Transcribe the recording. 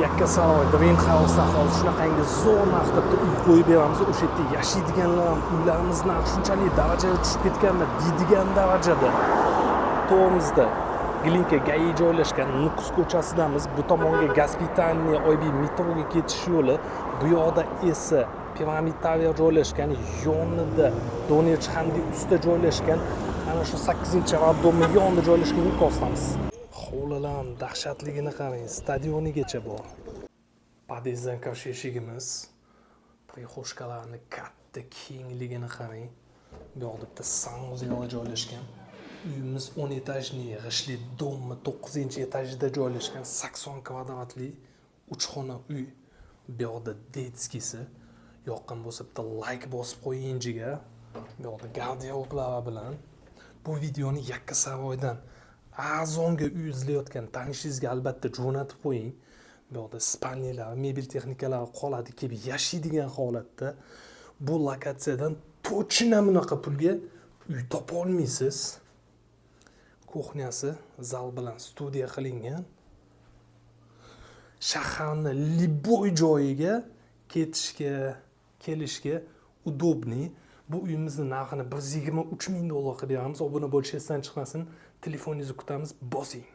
Yakkasaroy, Dream House'da hozir shunaqangi zo'r narxda uy qo'yib beramiz. O'sha yerda yashaydiganlar ham uylarimiz narxi shunchalik darajaga tushib ketganmi deydigan darajada. Tomizda Glinka Gai joylashgan Nukus ko'chasidamiz. Bu tomonga Gospitальный Oybiy metroga ketish yo'li, bu yoqda esa Piramid Tower joylashgan, yonida Donetsk hamda ustida joylashgan, ana shu 8-avtodomi yonida joylashgan Nukosdamiz. Hovlilar ham dahshatligini qarang, stadionigacha bor. Podyezddan kirish eshigimiz, prixoshkalarni katta kengligini qarang. Bu yoqda bitta sanuzel joylashgan. Uyimiz 10 etajli, g'ishli dommi 9-etajda joylashgan 80 kvadratli 3 xona uy. Bu yoqda detskisi. Yoqqan bo'lsa bitta like bosib qo'ying jiga. Bu yoqda garderoblar bilan bu videoni Yakkasaroydan arzonga uy izlayotgan tanishingizga albatta jo'natib qo'ying. Bu yoqda spalniyalar, mebel texnikalari qoladi, kelib yashaydigan holatda bu lokatsiyadan точно bunaqa pulga uy topa olmaysiz. Kuxnyasi zal bilan studiya qilingan. Shaharning liboy joyiga ketishga, kelishga udobniy. Bu uyimizni narxini $123 ming qilib beramiz. Obuna bo'lishingizdan chiqmasin. Telefoningizni kutamiz, bosing.